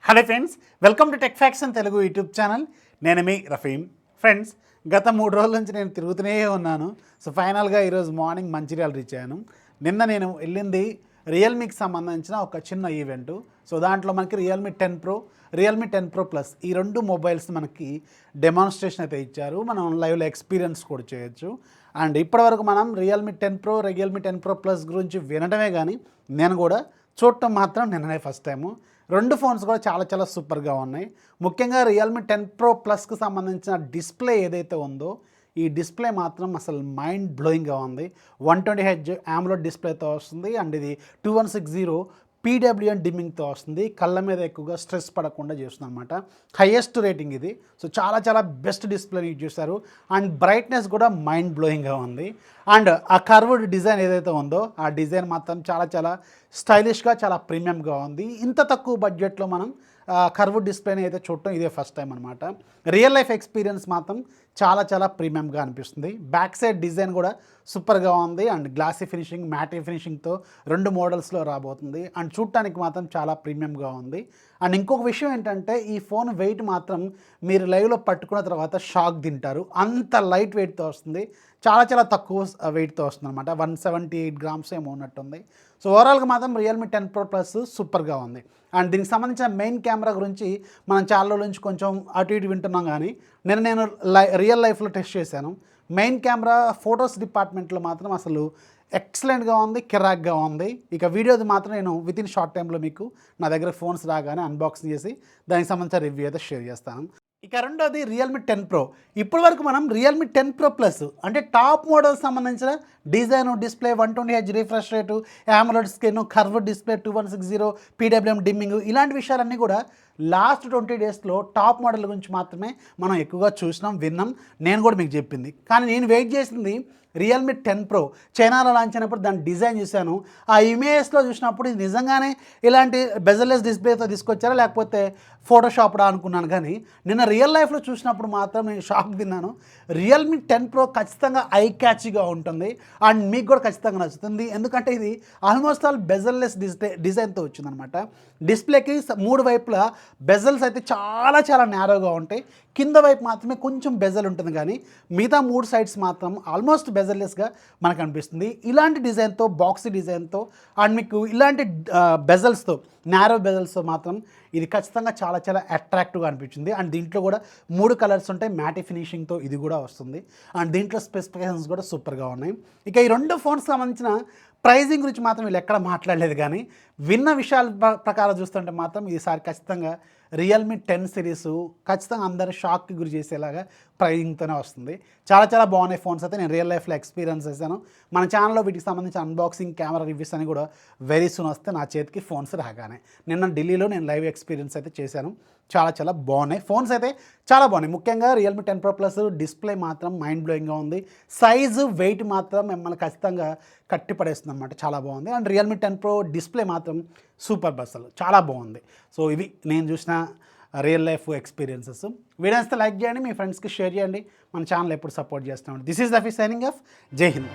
Hello friends, welcome to techfox and Telugu YouTube channel. నేను మీ Rafeem. Friends, గత 3 రోజుల నుంచి నేను తిరుగుతూనే ఉన్నాను. సో ఫైనల్గా ఈరోజు మార్నింగ్ మంచిర్యాల రీచ్ అయ్యాను. నిన్న నేను వెళ్ళింది రియల్మీకి సంబంధించిన ఒక చిన్న ఈవెంటు. సో దాంట్లో మనకి Realme 10 pro, Realme 10 Pro plus ఈ 2 మొబైల్స్ మనకి డెమాన్స్ట్రేషన్ అయితే ఇచ్చారు. మనం లైవ్లో ఎక్స్పీరియన్స్ కూడా చేయొచ్చు. అండ్ ఇప్పటివరకు మనం Realme 10 pro, Realme 10 Pro plus గురించి వినడమే కానీ నేను కూడా చూడటం మాత్రం నిన్ననే ఫస్ట్ టైము. 2 ఫోన్స్ కూడా చాలా సూపర్గా ఉన్నాయి. ముఖ్యంగా రియల్మీ 10 ప్రో ప్లస్కి సంబంధించిన డిస్ప్లే ఏదైతే ఉందో ఈ డిస్ప్లే మాత్రం అసలు మైండ్ బ్లోయింగ్గా ఉంది. 120Hz AMOLED డిస్ప్లేతో వస్తుంది. అండ్ ఇది 2160 PWM డిమ్మింగ్తో వస్తుంది. కళ్ళ మీద ఎక్కువగా స్ట్రెస్ పడకుండా చేస్తుంది అనమాట. హైయెస్ట్ రేటింగ్ ఇది. సో చాలా బెస్ట్ డిస్ప్లేని యూజ్ చేశారు. అండ్ బ్రైట్నెస్ కూడా మైండ్ బ్లోయింగ్గా ఉంది. అండ్ ఆ కర్వ్డ్ డిజైన్ ఏదైతే ఉందో ఆ డిజైన్ మాత్రం చాలా స్టైలిష్గా, చాలా ప్రీమియంగా ఉంది. ఇంత తక్కువ బడ్జెట్లో మనం కర్వ్డ్ డిస్ప్లేని అయితే చూడటం ఇదే ఫస్ట్ టైం అనమాట. రియల్ లైఫ్ ఎక్స్పీరియన్స్ మాత్రం చాలా ప్రీమియంగా అనిపిస్తుంది. బ్యాక్ సైడ్ డిజైన్ కూడా సూపర్గా ఉంది. అండ్ గ్లాసీ ఫినిషింగ్, మ్యాటీ ఫినిషింగ్తో 2 మోడల్స్లో రాబోతుంది. అండ్ చూడటానికి మాత్రం చాలా ప్రీమియంగా ఉంది. అండ్ ఇంకొక విషయం ఏంటంటే ఈ ఫోన్ వెయిట్ మాత్రం మీరు లైవ్లో పట్టుకున్న తర్వాత షాక్ తింటారు. అంత లైట్ వెయిట్తో వస్తుంది. చాలా తక్కువ వెయిట్తో వస్తుంది అనమాట. 178 గ్రామ్స్ ఏమో ఉన్నట్టుంది. సో ఓవరాల్గా మాత్రం రియల్మీ 10 ప్రో ప్లస్ సూపర్గా ఉంది. అండ్ దీనికి సంబంధించిన మెయిన్ కెమెరా గురించి మనం చాలా రోజుల నుంచి కొంచెం అటు ఇటు వింటున్నాం కానీ నేను రియల్ లైఫ్లో టెస్ట్ చేశాను. మెయిన్ కెమెరా ఫొటోస్ డిపార్ట్మెంట్లో మాత్రం అసలు ఎక్సలెంట్గా ఉంది, కిరాక్గా ఉంది. ఇక వీడియోది మాత్రం నేను వితిన్ షార్ట్ టైంలో మీకు నా దగ్గర ఫోన్స్ రాగానే అన్బాక్సింగ్ చేసి దానికి సంబంధించిన రివ్యూ అయితే షేర్ చేస్తాను. ఇక రెండోది రియల్మీ 10 ప్రో. ఇప్పటి వరకు మనం రియల్మీ 10 ప్రో ప్లస్ అంటే టాప్ మోడల్ సంబంధించిన design, display, 120Hz refresh rate, AMOLED screen, curved display, 2160 PWM dimming ఇలాంటి విషయాలన్నీ కూడా లాస్ట్ 20 డేస్లో టాప్ మోడల్ గురించి మాత్రమే మనం ఎక్కువగా చూసినాం, విన్నాం. నేను కూడా మీకు చెప్పింది. కానీ నేను వెయిట్ చేసింది రియల్మీ 10 ప్రో. చైనాలో లాంచ్ అయినప్పుడు దాని డిజైన్ చూశాను. ఆ ఇమేజ్లో చూసినప్పుడు ఇది నిజంగానే ఇలాంటి బెజర్లెస్ డిస్ప్లేతో తీసుకొచ్చారా లేకపోతే ఫోటోషాప్డా అనుకున్నాను. కానీ నిన్న రియల్ లైఫ్లో చూసినప్పుడు మాత్రం నేను షాక్ తిన్నాను. రియల్మీ 10 ప్రో ఖచ్చితంగా ఐ క్యాచ్గా ఉంటుంది. అండ్ మీకు కూడా ఖచ్చితంగా నచ్చుతుంది. ఎందుకంటే ఇది ఆల్మోస్ట్ ఆల్ బెజర్లెస్ డిజైన్తో వచ్చిందనమాట. డిస్ప్లేకి 3 వైపులా బెజల్స్ అయితే చాలా నేరోగా ఉంటాయి. కింద వైపు మాత్రమే కొంచెం బెజల్ ఉంటుంది కానీ మిగతా 3 సైడ్స్ మాత్రం ఆల్మోస్ట్ బెజల్లెస్గా మనకు అనిపిస్తుంది. ఇలాంటి డిజైన్తో, బాక్సీ డిజైన్తో అండ్ మీకు ఇలాంటి బెజల్స్తో, నేరో బెజల్స్తో మాత్రం ఇది ఖచ్చితంగా చాలా అట్రాక్టివ్గా అనిపించింది. అండ్ దీంట్లో కూడా 3 కలర్స్ ఉంటాయి. మ్యాటీ ఫినిషింగ్తో ఇది కూడా వస్తుంది. అండ్ దీంట్లో స్పెసిఫికేషన్స్ కూడా సూపర్గా ఉన్నాయి. ఇక ఈ 2 ఫోన్స్కి సంబంధించిన ప్రైజింగ్ గురించి మాత్రం వీళ్ళు ఎక్కడ మాట్లాడలేదు. కానీ విన్న విషయాల ప్రకారం చూస్తుంటే మాత్రం ఈసారి ఖచ్చితంగా రియల్మీ 10 సిరీస్ ఖచ్చితంగా అందరూ షాక్కి గురి చేసేలాగా ప్రైజింగ్తోనే వస్తుంది. చాలా బాగున్నాయి ఫోన్స్ అయితే. నేను రియల్ లైఫ్లో ఎక్స్పీరియన్స్ చేశాను. మన ఛానల్లో వీటికి సంబంధించిన అన్బాక్సింగ్, కెమెరా రివ్యూస్ అని కూడా వెరీ సూన్ వస్తే నా చేతికి ఫోన్స్ రాగానే. నిన్న ఢిల్లీలో నేను లైవ్ ఎక్స్పీరియన్స్ అయితే చేశాను. చాలా బాగున్నాయి ఫోన్స్ అయితే, చాలా బాగున్నాయి. ముఖ్యంగా రియల్మీ 10 ప్రో ప్లస్ డిస్ప్లే మాత్రం మైండ్ బ్లోయింగ్గా ఉంది. సైజు, వెయిట్ మాత్రం మిమ్మల్ని ఖచ్చితంగా కట్టిపడేస్తుంది అనమాట. చాలా బాగుంది. అండ్ రియల్మీ 10 ప్రో డిస్ప్లే మాత్రం సూపర్ అసలు చాలా బాగుంది. సో ఇవి నేను చూసిన real life experiences. Videos like చేయండి, మీ ఫ్రెండ్స్కి షేర్ చేయండి. మన ఛానల్ ఎప్పుడు సపోర్ట్ చేస్తామండి. This is Rafi signing off. జై హింద్.